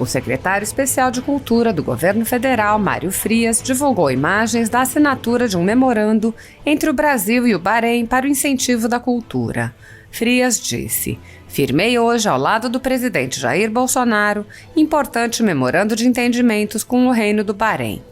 O secretário especial de Cultura do governo federal, Mário Frias, divulgou imagens da assinatura de um memorando entre o Brasil e o Bahrein para o incentivo da cultura. Frias disse: "Firmei hoje, ao lado do presidente Jair Bolsonaro, importante memorando de entendimentos com o Reino do Bahrein.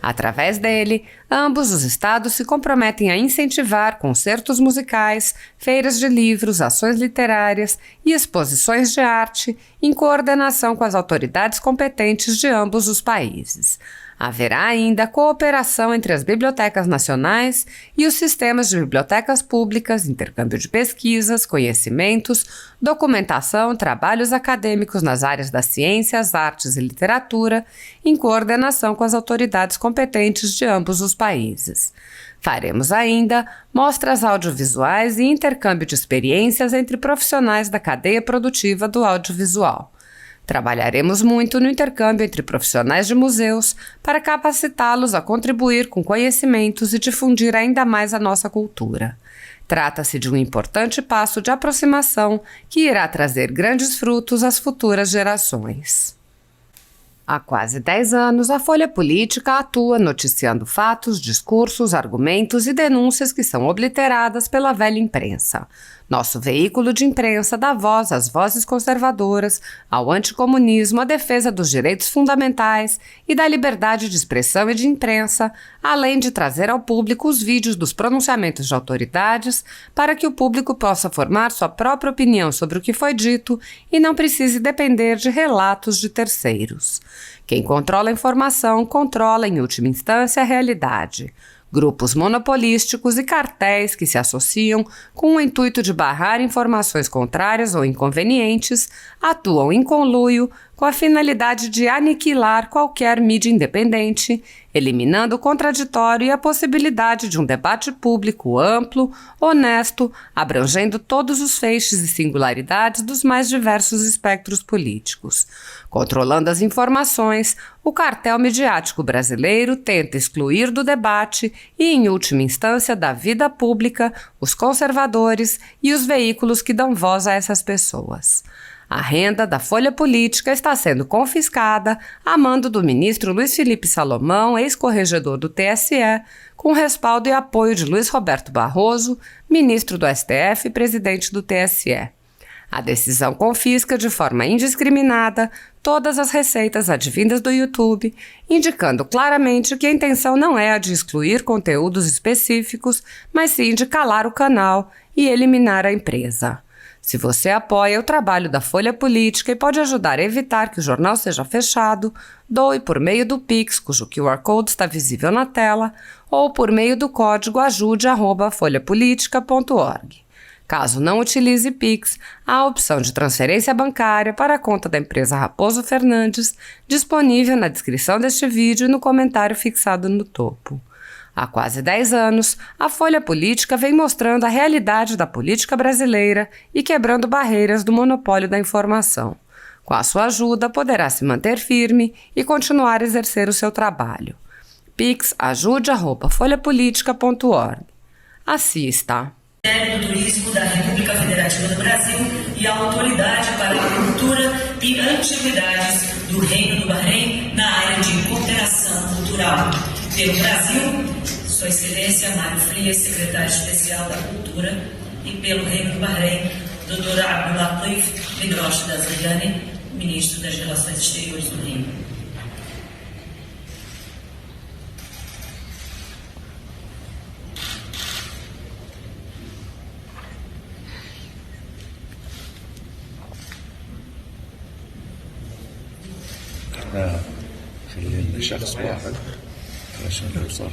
Através dele, ambos os estados se comprometem a incentivar concertos musicais, feiras de livros, ações literárias e exposições de arte em coordenação com as autoridades competentes de ambos os países. Haverá ainda cooperação entre as bibliotecas nacionais e os sistemas de bibliotecas públicas, intercâmbio de pesquisas, conhecimentos, documentação, trabalhos acadêmicos nas áreas das ciências, artes e literatura, em coordenação com as autoridades competentes de ambos os países. Faremos ainda mostras audiovisuais e intercâmbio de experiências entre profissionais da cadeia produtiva do audiovisual. Trabalharemos muito no intercâmbio entre profissionais de museus para capacitá-los a contribuir com conhecimentos e difundir ainda mais a nossa cultura. Trata-se de um importante passo de aproximação que irá trazer grandes frutos às futuras gerações." Há quase 10 anos, a Folha Política atua noticiando fatos, discursos, argumentos e denúncias que são obliteradas pela velha imprensa. Nosso veículo de imprensa dá voz às vozes conservadoras, ao anticomunismo, à defesa dos direitos fundamentais e da liberdade de expressão e de imprensa, além de trazer ao público os vídeos dos pronunciamentos de autoridades para que o público possa formar sua própria opinião sobre o que foi dito e não precise depender de relatos de terceiros. Quem controla a informação controla, em última instância, a realidade. Grupos monopolísticos e cartéis que se associam com o intuito de barrar informações contrárias ou inconvenientes atuam em conluio com a finalidade de aniquilar qualquer mídia independente, eliminando o contraditório e a possibilidade de um debate público amplo, honesto, abrangendo todos os feixes e singularidades dos mais diversos espectros políticos. Controlando as informações, o cartel midiático brasileiro tenta excluir do debate e, em última instância, da vida pública, os conservadores e os veículos que dão voz a essas pessoas. A renda da Folha Política está sendo confiscada a mando do ministro Luiz Felipe Salomão, ex-corregedor do TSE, com respaldo e apoio de Luiz Roberto Barroso, ministro do STF e presidente do TSE. A decisão confisca de forma indiscriminada todas as receitas advindas do YouTube, indicando claramente que a intenção não é a de excluir conteúdos específicos, mas sim de calar o canal e eliminar a empresa. Se você apoia o trabalho da Folha Política e pode ajudar a evitar que o jornal seja fechado, doe por meio do Pix, cujo QR Code está visível na tela, ou por meio do código ajude@folhapolitica.org. Caso não utilize Pix, há a opção de transferência bancária para a conta da empresa Raposo Fernandes, disponível na descrição deste vídeo e no comentário fixado no topo. Há quase 10 anos, a Folha Política vem mostrando a realidade da política brasileira e quebrando barreiras do monopólio da informação. Com a sua ajuda, poderá se manter firme e continuar a exercer o seu trabalho. Pix ajude@folhapolitica.org. Assista. Ministério do Turismo da República Federativa do Brasil e a Autoridade para a Cultura e Antiguidades do Reino do Bahrein na área de cooperação cultural. Pelo Brasil, Sua Excelência Mário Frias, Secretário Especial da Cultura, e pelo Reino do Bahrein, Dr. Abdulatif Midrosh Dazriani, Ministro das Relações Exteriores do Reino. خلينا شخص واحد عشان نوصل.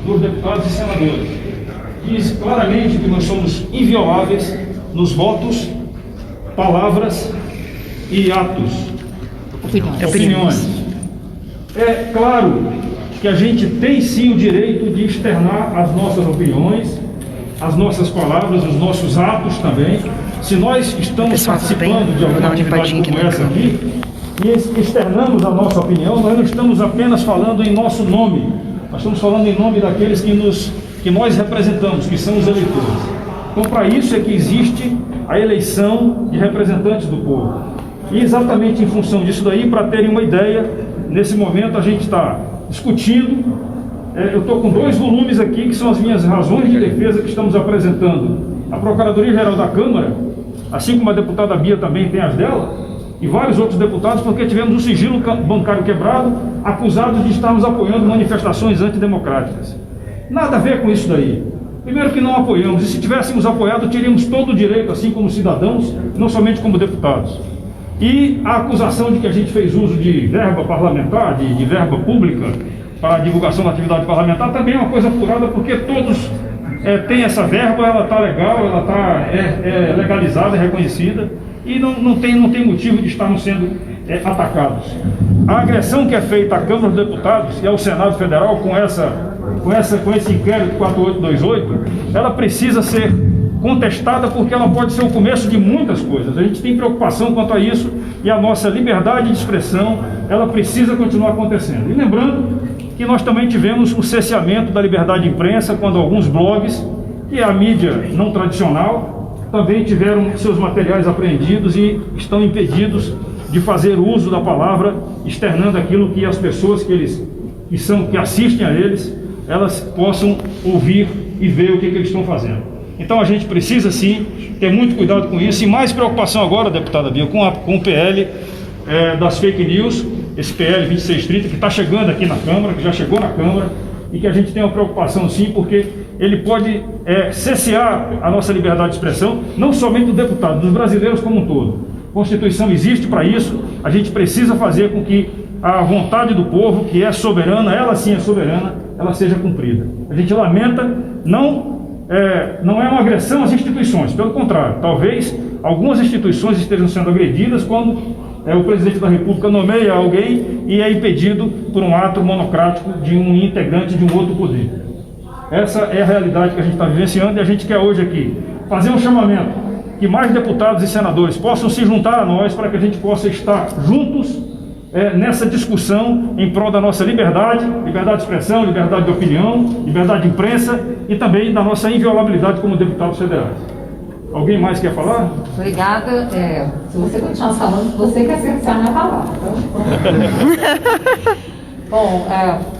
Por deputados e senadores. diz claramente que nós somos invioláveis nos votos, palavras e atos. Opiniões. É claro que a gente tem sim o direito de externar as nossas opiniões, as nossas palavras, os nossos atos também. Se nós estamos participando de alguma atividade como essa aqui, e externamos a nossa opinião, nós não estamos apenas falando em nosso nome, nós estamos falando em nome daqueles que nós representamos, que são os eleitores. Então, para isso é que existe a eleição de representantes do povo. E exatamente em função disso daí, para terem uma ideia, nesse momento a gente está discutindo, eu estou com 2 volumes aqui, que são as minhas razões de defesa que estamos apresentando à Procuradoria-Geral da Câmara, assim como a deputada Bia também tem as dela, e vários outros deputados, porque tivemos o sigilo bancário quebrado, acusados de estarmos apoiando manifestações antidemocráticas. Nada a ver com isso daí. Primeiro que não apoiamos, e se tivéssemos apoiado, teríamos todo o direito, assim como cidadãos, não somente como deputados. E a acusação de que a gente fez uso de verba parlamentar, de verba pública, para a divulgação da atividade parlamentar, também é uma coisa apurada, porque todos têm essa verba, ela está legal, ela está legalizada, reconhecida, e não tem motivo de estarmos sendo atacados. A agressão que é feita à Câmara dos Deputados e ao Senado Federal com esse inquérito 4828, ela precisa ser contestada, porque ela pode ser o começo de muitas coisas. A gente tem preocupação quanto a isso, e a nossa liberdade de expressão, ela precisa continuar acontecendo. E lembrando que nós também tivemos o cerceamento da liberdade de imprensa, quando alguns blogs e a mídia não tradicional também tiveram seus materiais apreendidos e estão impedidos de fazer uso da palavra, externando aquilo que as pessoas que assistem a eles, elas possam ouvir e ver o que eles estão fazendo. Então a gente precisa sim ter muito cuidado com isso, e mais preocupação agora, deputada Bia, com o PL das fake news, esse PL 2630 que está chegando aqui na Câmara, que já chegou na Câmara, e que a gente tem uma preocupação sim, porque ele pode cercear a nossa liberdade de expressão, não somente do deputado, dos brasileiros como um todo. A Constituição existe para isso, a gente precisa fazer com que a vontade do povo, que é soberana, ela sim é soberana, ela seja cumprida. A gente lamenta, não é uma agressão às instituições, pelo contrário, talvez algumas instituições estejam sendo agredidas quando o presidente da República nomeia alguém e é impedido por um ato monocrático de um integrante de um outro poder. Essa é a realidade que a gente está vivenciando, e a gente quer hoje aqui fazer um chamamento que mais deputados e senadores possam se juntar a nós, para que a gente possa estar juntos nessa discussão em prol da nossa liberdade de expressão, liberdade de opinião, liberdade de imprensa e também da nossa inviolabilidade como deputados federais. Alguém mais quer falar? Obrigada. Se você continuar falando, você quer cercear minha palavra. Bom,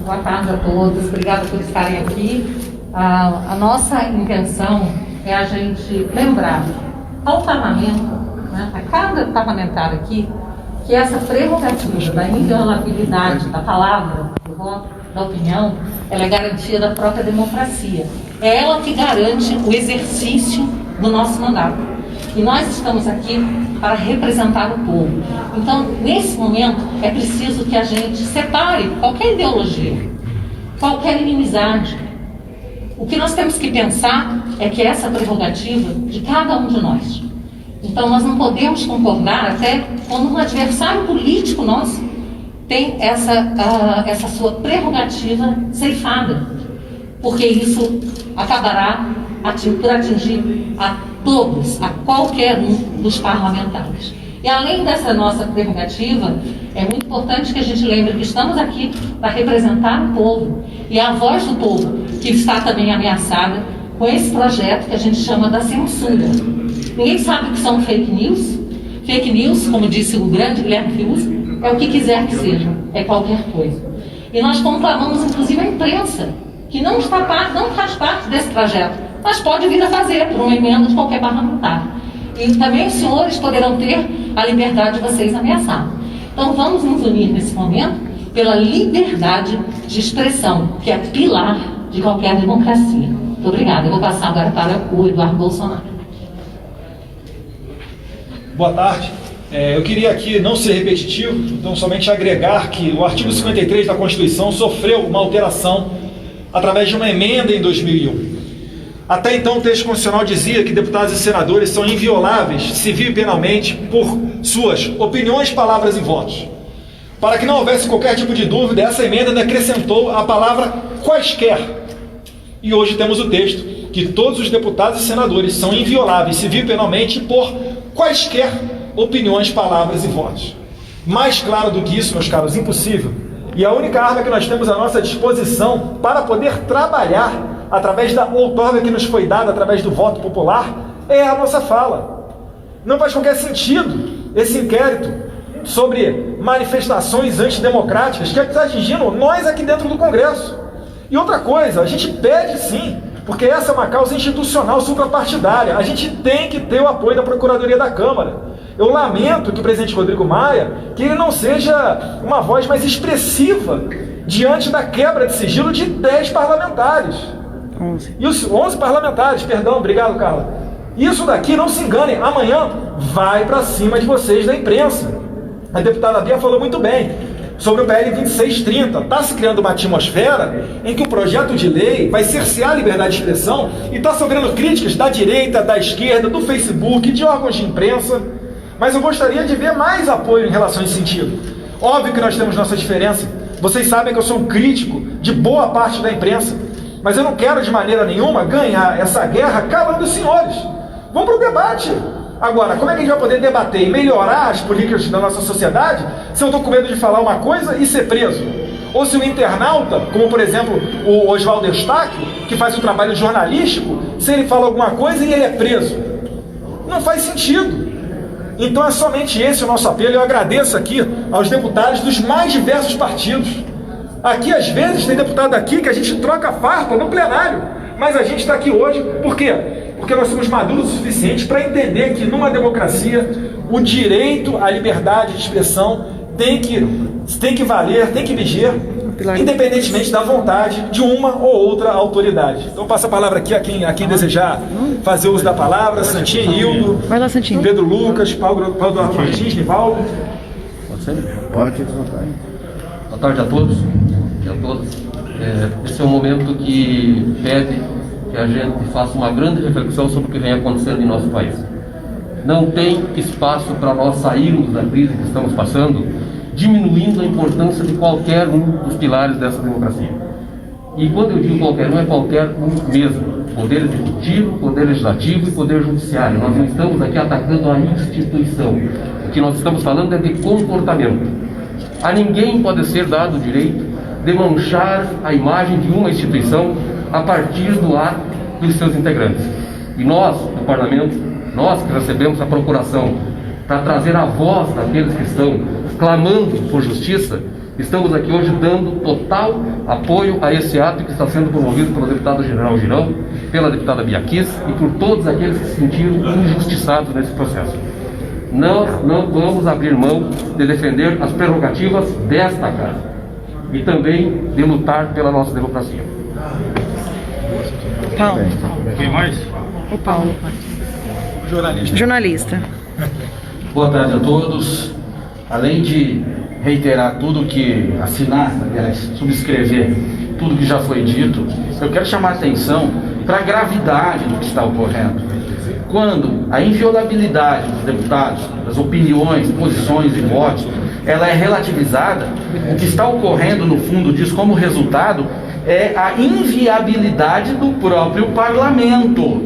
boa tarde a todos. Obrigada por estarem aqui. A nossa intenção é a gente lembrar ao parlamento, né, a cada parlamentar aqui, que essa prerrogativa da inviolabilidade da palavra, do voto, da opinião, ela é garantia da própria democracia. É ela que garante o exercício do nosso mandato. E nós estamos aqui para representar o povo. Então, nesse momento, é preciso que a gente separe qualquer ideologia, qualquer inimizade. O que nós temos que pensar é que essa é a prerrogativa de cada um de nós. Então, nós não podemos concordar até quando um adversário político nosso tem essa sua prerrogativa ceifada, porque isso acabará por atingir a todos, a qualquer um dos parlamentares. E além dessa nossa prerrogativa, é muito importante que a gente lembre que estamos aqui para representar o povo, e é a voz do povo que está também ameaçada com esse projeto que a gente chama da censura. Ninguém sabe o que são fake news. Fake news, como disse o grande Guilherme Fiuza, é o que quiser que seja, é qualquer coisa. E nós conclamamos, inclusive, a imprensa, que não faz parte desse projeto, mas pode vir a fazer por uma emenda de qualquer parlamentar. E também os senhores poderão ter a liberdade de vocês ameaçar. Então vamos nos unir nesse momento pela liberdade de expressão, que é pilar de qualquer democracia. Muito obrigada. Eu vou passar agora para o Eduardo Bolsonaro. Boa tarde. Eu queria aqui não ser repetitivo, então somente agregar que o artigo 53 da Constituição sofreu uma alteração através de uma emenda em 2001. Até então, o texto constitucional dizia que deputados e senadores são invioláveis, civil e penalmente, por suas opiniões, palavras e votos. Para que não houvesse qualquer tipo de dúvida, essa emenda ainda acrescentou a palavra quaisquer. E hoje temos o texto que todos os deputados e senadores são invioláveis, civil e penalmente, por quaisquer opiniões, palavras e votos. Mais claro do que isso, meus caros, impossível. E a única arma que nós temos à nossa disposição para poder trabalhar através da outorga que nos foi dada através do voto popular é a nossa fala. Não faz qualquer sentido esse inquérito sobre manifestações antidemocráticas que está atingindo nós aqui dentro do Congresso. E outra coisa, a gente pede sim, porque essa é uma causa institucional suprapartidária, a gente tem que ter o apoio da Procuradoria da Câmara. Eu lamento que o presidente Rodrigo Maia, que ele não seja uma voz mais expressiva diante da quebra de sigilo de 10 parlamentares. 11 parlamentares, perdão, obrigado, Carla. Isso daqui, não se enganem, amanhã vai para cima de vocês da imprensa. A deputada Bia falou muito bem sobre o PL 2630. Está se criando uma atmosfera em que o projeto de lei vai cercear a liberdade de expressão e está sofrendo críticas da direita, da esquerda, do Facebook, de órgãos de imprensa. Mas eu gostaria de ver mais apoio em relação a esse sentido. Óbvio que nós temos nossa diferença. Vocês sabem que eu sou um crítico de boa parte da imprensa. Mas eu não quero de maneira nenhuma ganhar essa guerra calando os senhores. Vamos para o debate. Agora, como é que a gente vai poder debater e melhorar as políticas da nossa sociedade se eu estou com medo de falar uma coisa e ser preso? Ou se o internauta, como por exemplo o Oswaldo Eustáquio, que faz um trabalho jornalístico, se ele fala alguma coisa e ele é preso? Não faz sentido. Então é somente esse o nosso apelo. Eu agradeço aqui aos deputados dos mais diversos partidos. Aqui, às vezes, tem deputado aqui que a gente troca farpa no plenário, mas a gente está aqui hoje, por quê? Porque nós somos maduros o suficiente para entender que numa democracia o direito à liberdade de expressão tem que valer, tem que viger, independentemente da vontade de uma ou outra autoridade. Então passo a palavra aqui a quem desejar fazer uso da palavra. Santinho, Hildo, Pedro Lucas, Paulo Martins, Nivaldo. Pode. Boa tarde a todos e a todas. Esse é um momento que pede que a gente faça uma grande reflexão sobre o que vem acontecendo em nosso país. Não tem espaço para nós sairmos da crise que estamos passando, diminuindo a importância de qualquer um dos pilares dessa democracia. E quando eu digo qualquer um, é qualquer um mesmo. Poder executivo, poder legislativo e poder judiciário. Nós não estamos aqui atacando a instituição. O que nós estamos falando é de comportamento. A ninguém pode ser dado o direito de manchar a imagem de uma instituição a partir do ato dos seus integrantes. E nós, do Parlamento, nós que recebemos a procuração para trazer a voz daqueles que estão clamando por justiça, estamos aqui hoje dando total apoio a esse ato que está sendo promovido pelo deputado General Girão, pela deputada Bia Kiss e por todos aqueles que se sentiram injustiçados nesse processo. Nós não vamos abrir mão de defender as prerrogativas desta casa e também de lutar pela nossa democracia. Paulo. Quem mais? O Paulo. Jornalista. Boa tarde a todos. Além de reiterar tudo que assinar, aliás, subscrever tudo que já foi dito, eu quero chamar a atenção para a gravidade do que está ocorrendo. Quando a inviolabilidade dos deputados, das opiniões, posições e votos, ela é relativizada, o que está ocorrendo no fundo disso como resultado é a inviabilidade do próprio parlamento,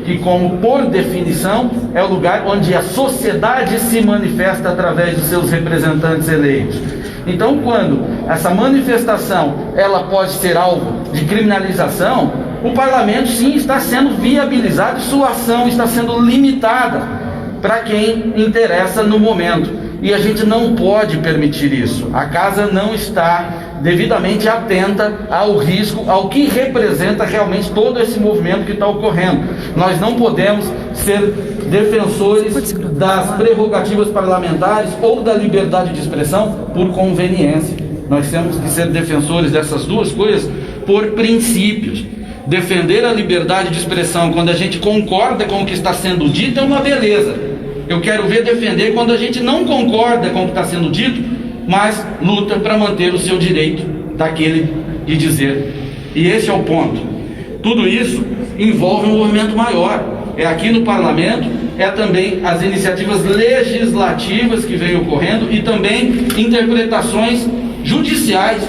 que como por definição é o lugar onde a sociedade se manifesta através de seus representantes eleitos. Então, quando essa manifestação ela pode ser alvo de criminalização, o parlamento sim está sendo viabilizado e sua ação está sendo limitada para quem interessa no momento. E a gente não pode permitir isso. A casa não está devidamente atenta ao risco, ao que representa realmente todo esse movimento que está ocorrendo. Nós não podemos ser defensores das prerrogativas parlamentares ou da liberdade de expressão por conveniência. Nós temos que ser defensores dessas duas coisas por princípios. Defender a liberdade de expressão quando a gente concorda com o que está sendo dito é uma beleza. Eu quero ver defender quando a gente não concorda com o que está sendo dito, mas luta para manter o seu direito daquele de dizer. E esse é o ponto. Tudo isso envolve um movimento maior. É aqui no parlamento, é também as iniciativas legislativas que vêm ocorrendo e também interpretações judiciais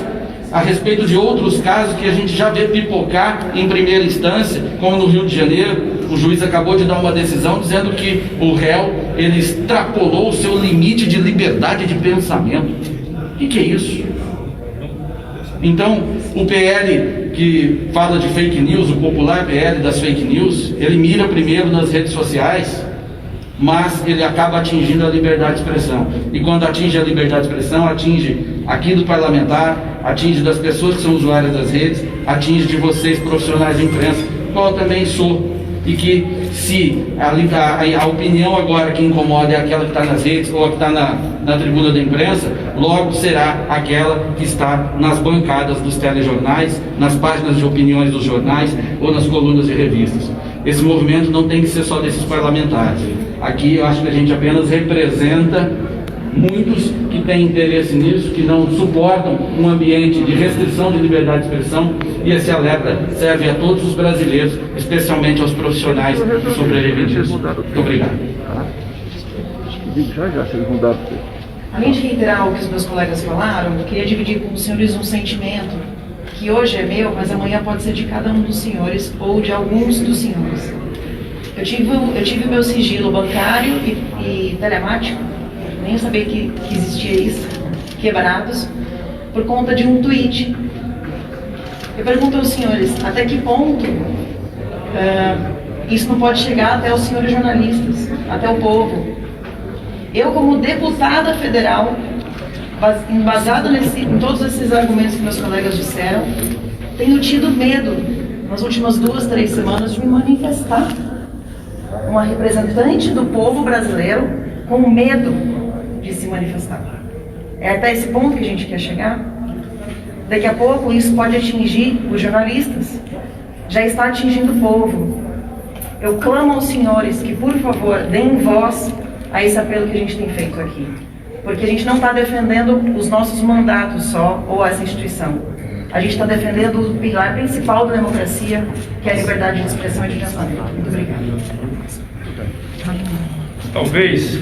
a respeito de outros casos que a gente já vê pipocar em primeira instância, como no Rio de Janeiro. O juiz acabou de dar uma decisão dizendo que o réu, ele extrapolou o seu limite de liberdade de pensamento. O que é isso? Então, o PL que fala de fake news, o popular PL das fake news, ele mira primeiro nas redes sociais, mas ele acaba atingindo a liberdade de expressão. E quando atinge a liberdade de expressão, atinge aqui do parlamentar, atinge das pessoas que são usuárias das redes, atinge de vocês, profissionais de imprensa, qual eu também sou. E que se a opinião agora que incomoda é aquela que está nas redes ou que está na tribuna da imprensa, logo será aquela que está nas bancadas dos telejornais, nas páginas de opiniões dos jornais ou nas colunas de revistas. Esse movimento não tem que ser só desses parlamentares. Aqui eu acho que a gente apenas representa muitos que têm interesse nisso, que não suportam um ambiente de restrição de liberdade de expressão, e esse alerta serve a todos os brasileiros, especialmente aos profissionais que sobrevivem disso. Muito obrigado. Além de reiterar o que os meus colegas falaram, eu queria dividir com os senhores um sentimento que hoje é meu, mas amanhã pode ser de cada um dos senhores ou de alguns dos senhores. Eu tive meu sigilo bancário e telemático, nem sabia que existia isso, quebrados, por conta de um tweet. Eu pergunto aos senhores, até que ponto isso não pode chegar até os senhores jornalistas, até o povo? Eu, como deputada federal, embasada em todos esses argumentos que meus colegas disseram, tenho tido medo, nas últimas 2, 3 semanas, de me manifestar. Uma representante do povo brasileiro com medo de se manifestar. É até esse ponto que a gente quer chegar? Daqui a pouco isso pode atingir os jornalistas. Já está atingindo o povo. Eu clamo aos senhores que, por favor, deem voz a esse apelo que a gente tem feito aqui. Porque a gente não está defendendo os nossos mandatos só, ou essa instituição. A gente está defendendo o pilar principal da democracia, que é a liberdade de expressão e de pensamento. Muito obrigada. Talvez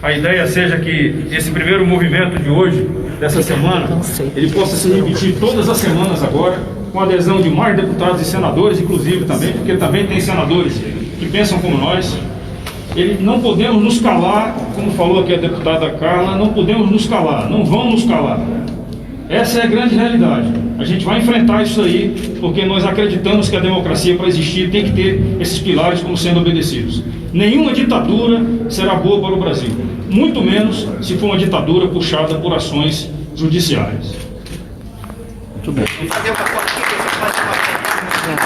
a ideia seja que esse primeiro movimento de hoje, dessa semana, ele possa se repetir todas as semanas agora, com a adesão de mais deputados e senadores, inclusive também, porque também tem senadores que pensam como nós. Não podemos nos calar, como falou aqui a deputada Carla, não podemos nos calar, não vamos nos calar. Essa é a grande realidade. A gente vai enfrentar isso aí, porque nós acreditamos que a democracia, para existir, tem que ter esses pilares como sendo obedecidos. Nenhuma ditadura será boa para o Brasil, muito menos se for uma ditadura puxada por ações judiciais. Muito bem.